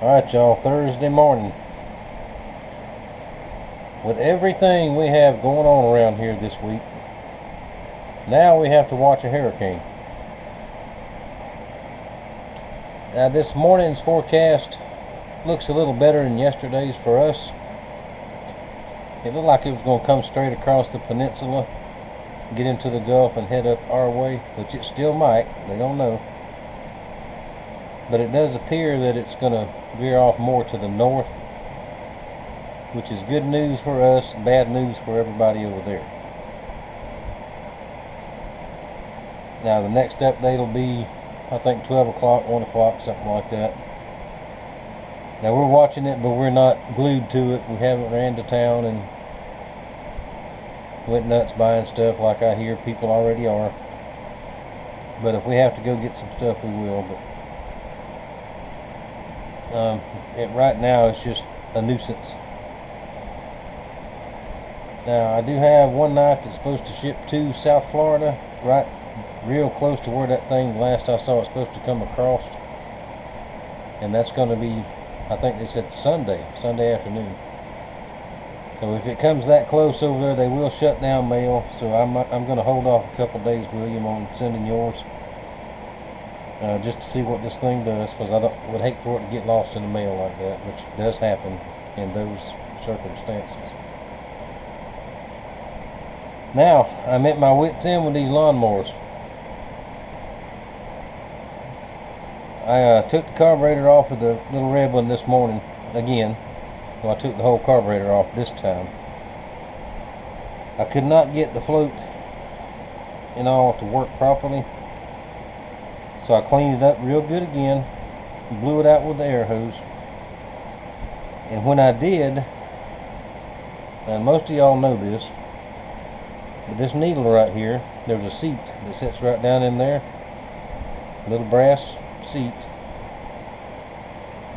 Alright, y'all, Thursday morning. With everything we have going on around here this week, now we have to watch a hurricane. Now, this morning's forecast looks a little better than yesterday's for us. It looked like it was going to come straight across the peninsula, get into the Gulf, and head up our way, which it still might. They don't know. But it does appear that it's going to veer off more to the north, which is good news for us, bad news for everybody over there. Now, the next update will be, I think, 12 o'clock, 1 o'clock, something like that. Now, we're watching it, but we're not glued to it. We haven't ran to town and went nuts buying stuff like I hear people already are. But if we have to go get some stuff, we will. But right now, it's just a nuisance. Now, I do have one knife that's supposed to ship to South Florida, right real close to where that thing, last I saw, it's supposed to come across. And that's going to be, I think they said Sunday afternoon. So if it comes that close over there, they will shut down mail. So I'm going to hold off a couple days, William, on sending yours. Just to see what this thing does, because I would hate for it to get lost in the mail like that, which does happen in those circumstances. Now, I'm at my wit's end with these lawnmowers. I took the carburetor off of the little red one this morning again. Well, I took the whole carburetor off this time. I could not get the float and all to work properly. So I cleaned it up real good again, blew it out with the air hose. And when I did, and most of y'all know this, but this needle right here, there's a seat that sits right down in there, a little brass seat.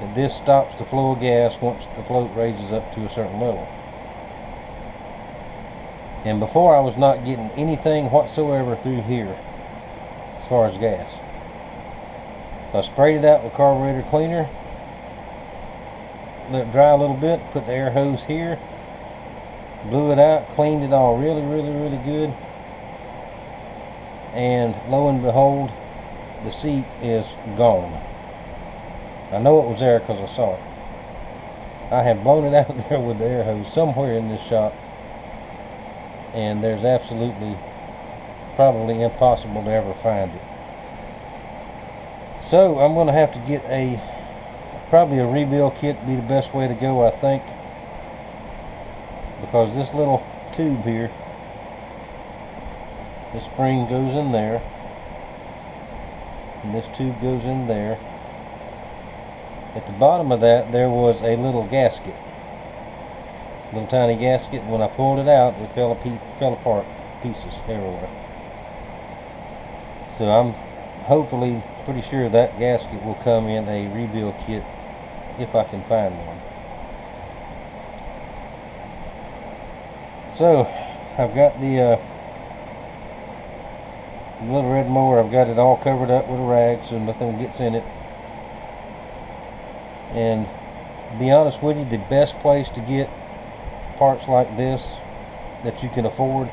And this stops the flow of gas once the float raises up to a certain level. And before, I was not getting anything whatsoever through here as far as gas. So I sprayed it out with carburetor cleaner, let it dry a little bit, put the air hose here, blew it out, cleaned it all really good, and lo and behold, the seat is gone. I know it was there because I saw it. I have blown it out there with the air hose somewhere in this shop, and there's absolutely, probably impossible to ever find it. So I'm going to have to get probably a rebuild kit be the best way to go, I think, because this little tube here, this spring goes in there, and this tube goes in there. At the bottom of that, there was a little gasket, little tiny gasket. When I pulled it out, it fell apart, pieces everywhere. So I'm hopefully pretty sure that gasket will come in a rebuild kit if I can find one. So I've got the little red mower. I've got it all covered up with a rag so nothing gets in it. And to be honest with you, the best place to get parts like this that you can afford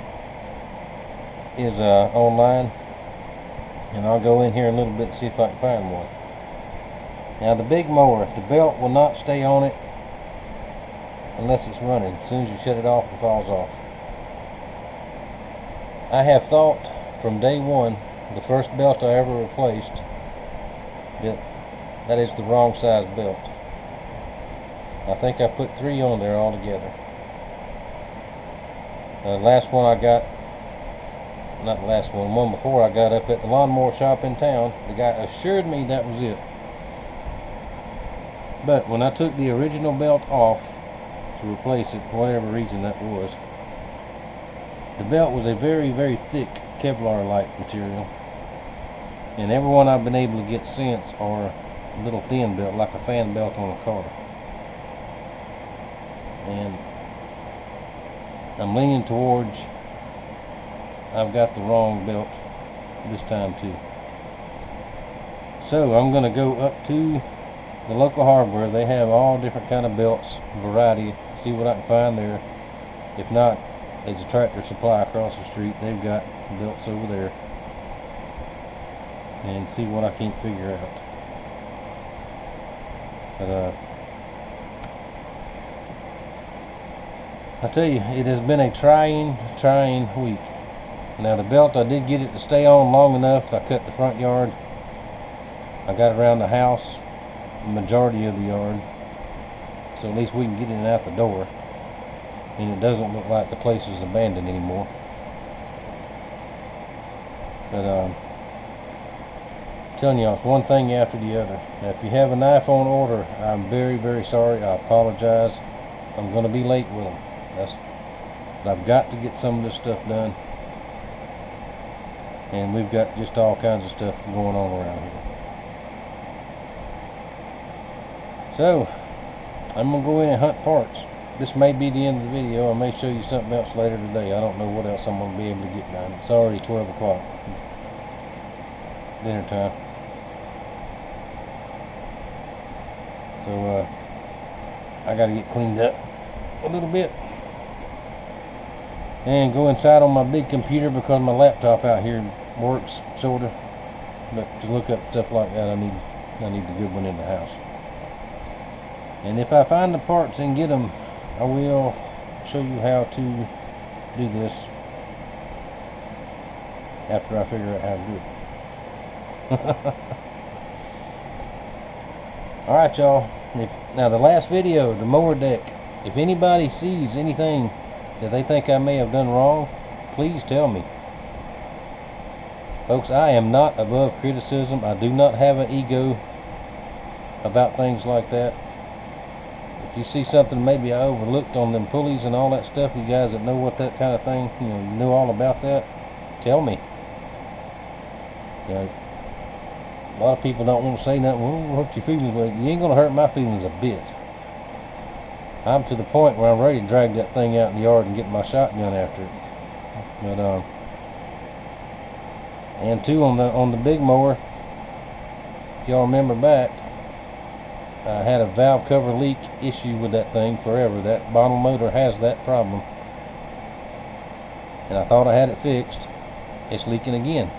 is online. And I'll go in here in a little bit and see if I can find one. Now, the big mower, the belt will not stay on it unless it's running. As soon as you shut it off, it falls off. I have thought from day one, the first belt I ever replaced, that is the wrong size belt. I think I put 3 on there altogether. The last one I got, not the last one, one before I got up at the lawnmower shop in town, the guy assured me that was it. But when I took the original belt off to replace it, for whatever reason that was, the belt was a very thick Kevlar-like material. And every one I've been able to get since are a little thin belt, like a fan belt on a car. And I'm leaning towards I've got the wrong belt this time too. So I'm going to go up to the local hardware, they have all different kind of belts, variety. See what I can find there. If not, there's a Tractor Supply across the street. They've got belts over there. And see what I can't figure out. But I tell you, it has been a trying week. Now the belt, I did get it to stay on long enough. I cut the front yard. I got around the house, the majority of the yard, so at least we can get in and out the door. And it doesn't look like the place is abandoned anymore. But I'm telling y'all, it's one thing after the other. Now, if you have a knife on order, I'm very sorry. I apologize. I'm going to be late with them. But I've got to get some of this stuff done. And we've got just all kinds of stuff going on around here. So, I'm going to go in and hunt parts. This may be the end of the video. I may show you something else later today. I don't know what else I'm going to be able to get done. It's already 12 o'clock. Dinner time. So, I got to get cleaned up a little bit. And go inside on my big computer because my laptop out here works, sorta. But to look up stuff like that, I need the good one in the house. And if I find the parts and get them, I will show you how to do this after I figure out how to do it. Alright, y'all. Now the last video, the mower deck, if anybody sees anything that they think I may have done wrong, please tell me. Folks, I am not above criticism. I do not have an ego about things like that. If you see something maybe I overlooked on them pulleys and all that stuff, you guys that know what that kind of thing, you know all about that, tell me. You know, a lot of people don't want to say nothing. Well, hurt your feelings. Well, you ain't going to hurt my feelings a bit. I'm to the point where I'm ready to drag that thing out in the yard and get my shotgun after it. But and two, on the big mower, if y'all remember back, I had a valve cover leak issue with that thing forever. That bottle motor has that problem, and I thought I had it fixed. It's leaking again,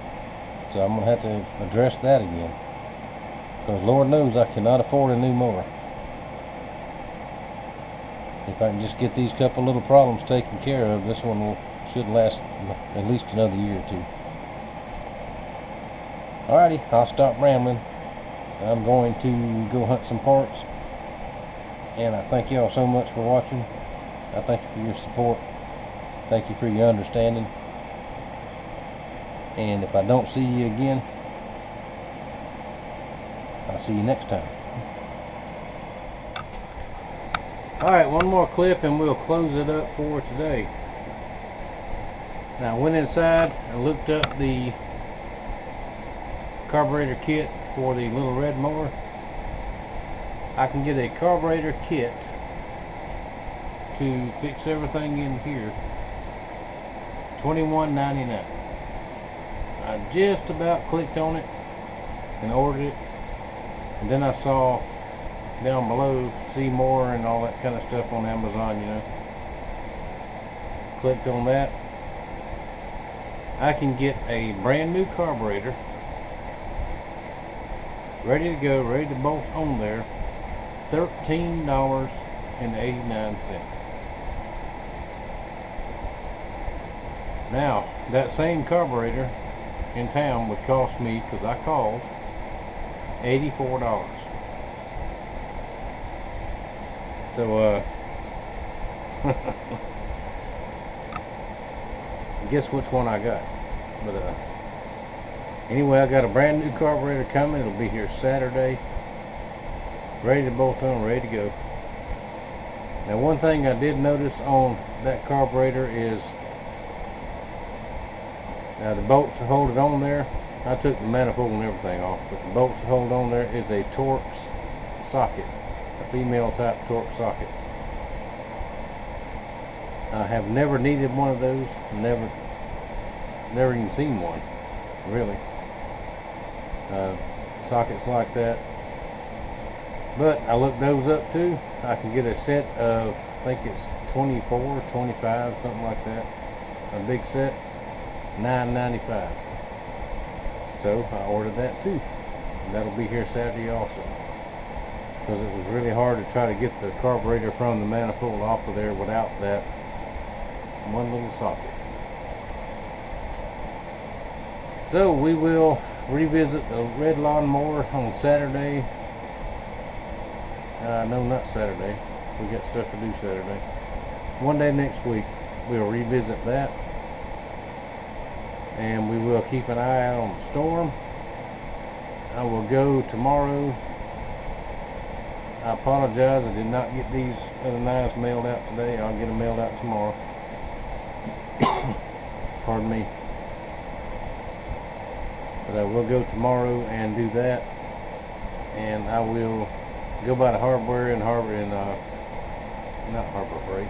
so I'm gonna have to address that again, because Lord knows I cannot afford a new mower. If I can just get these couple little problems taken care of, this one should last at least another year or two. Alrighty, I'll stop rambling. I'm going to go hunt some parts. And I thank y'all so much for watching. I thank you for your support. Thank you for your understanding. And if I don't see you again, I'll see you next time. Alright, one more clip and we'll close it up for today. Now I went inside and looked up the carburetor kit for the little red mower. I can get a carburetor kit to fix everything in here, $21.99. I just about clicked on it and ordered it, and then I saw down below see more and all that kind of stuff on Amazon, you know. Clicked on that. I can get a brand new carburetor ready to go, ready to bolt on there, $13.89. Now that same carburetor in town would cost me, because I called, $84. So guess which one I got. But anyway, I got a brand new carburetor coming. It'll be here Saturday, ready to bolt on, ready to go. Now one thing I did notice on that carburetor is now the bolts to hold it on there, I took the manifold and everything off, but the bolts to hold on there is a Torx socket, a female type Torx socket. I have never needed one of those, never even seen one, really. Sockets like that, But I looked those up too. I can get a set of, I think it's 24, 25, something like that. A big set, $9.95. So I ordered that too. And that'll be here Saturday also. Because it was really hard to try to get the carburetor from the manifold off of there without that one little socket. So we will revisit the red lawnmower on Saturday. No, not Saturday. We got stuff to do Saturday. One day next week we'll revisit that. And we will keep an eye out on the storm. I will go tomorrow. I apologize, I did not get these other knives mailed out today. I'll get them mailed out tomorrow. Pardon me. But I will go tomorrow and do that. And I will go by the hardware and not Harbor Freight,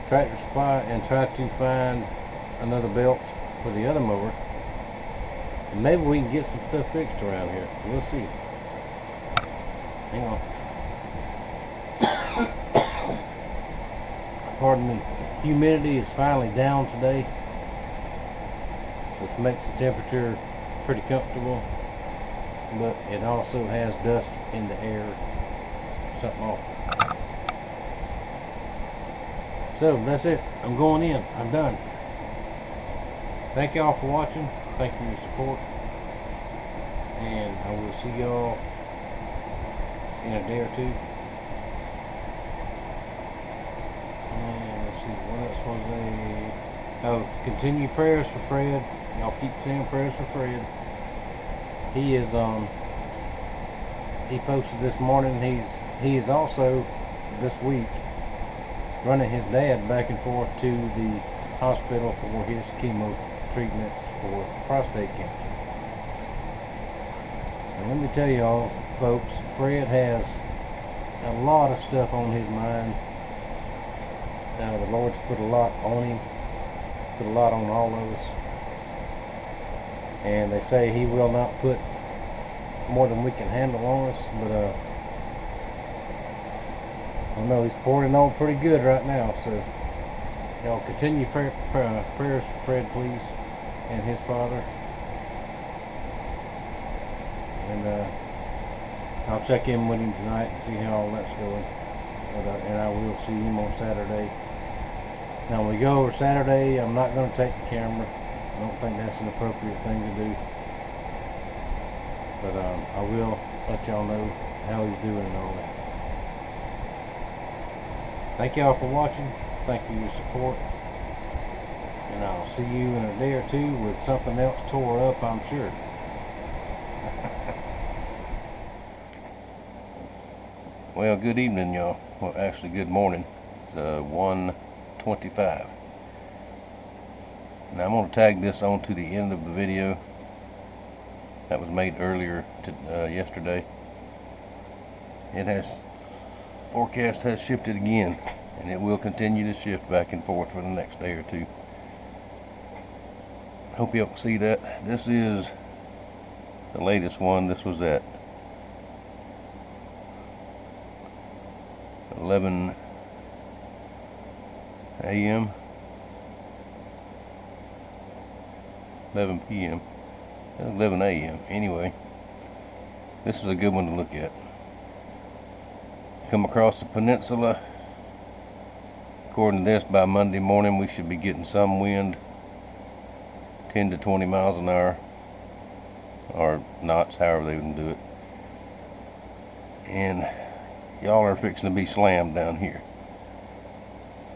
Tractor Supply, and try to find another belt for the other mower. And maybe we can get some stuff fixed around here. We'll see. Hang on. Pardon me. Humidity is finally down today, which makes the temperature pretty comfortable, but it also has dust in the air. Something off. So that's it. I'm going in. I'm done. Thank y'all for watching. Thank you for your support. And I will see y'all in a day or two. And let's see, what else was there? Oh, continue prayers for Fred. Y'all keep saying prayers for Fred. He is he posted this morning, he is also this week running his dad back and forth to the hospital for his chemo treatments for prostate cancer. And let me tell y'all folks, Fred has a lot of stuff on his mind. Now the Lord's put a lot on him, put a lot on all of us. And they say he will not put more than we can handle on us, but I know he's pouring on pretty good right now. So y'all continue prayers for Fred, please, and his father. And I'll check in with him tonight and see how all that's going. But, and I will see him on Saturday. Now when we go over Saturday, I'm not going to take the camera. I don't think that's an appropriate thing to do. But I will let y'all know how he's doing and all that. Thank y'all for watching. Thank you for your support. And I'll see you in a day or two with something else tore up, I'm sure. Well, good evening, y'all. Well, actually, good morning. It's 1:25. Now I'm going to tag this onto the end of the video that was made earlier yesterday. Forecast has shifted again, and it will continue to shift back and forth for the next day or two. Hope y'all can see that. This is the latest one. This was at 11 a.m. 11 p.m. 11 a.m. Anyway, this is a good one to look at. Come across the peninsula. According to this, by Monday morning we should be getting some wind, 10 to 20 miles an hour, or knots, however they can do it. And y'all are fixing to be slammed down here.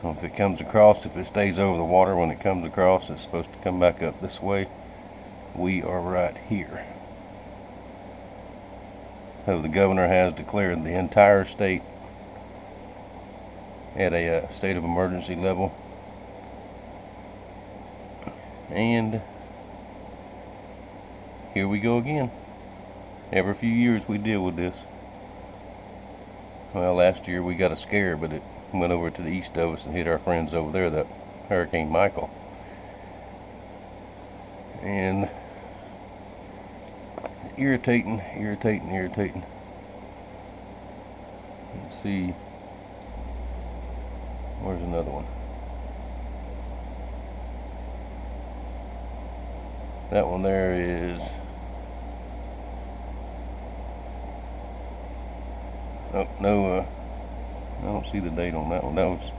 If it comes across, if it stays over the water when it comes across, it's supposed to come back up this way. We are right here. So the governor has declared the entire state at a state of emergency level. And here we go again. Every few years we deal with this. Well, last year we got a scare, but it went over to the east of us and hit our friends over there, that Hurricane Michael. And irritating. Let's see. Where's another one? That one there is, oh no, I don't see the date on that one. That was,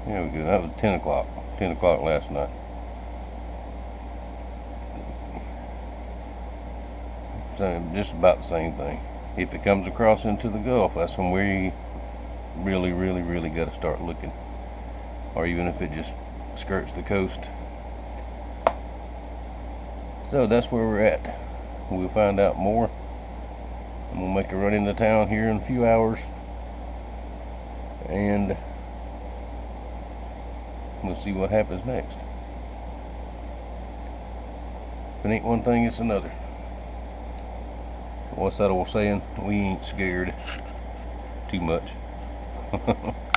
there we go, that was 10 o'clock last night. So just about the same thing. If it comes across into the Gulf, that's when we really got to start looking. Or even if it just skirts the coast. So that's where we're at. We'll find out more. I'm gonna make a run into town here in a few hours, and we'll see what happens next. If it ain't one thing, it's another. What's that old saying? We ain't scared too much.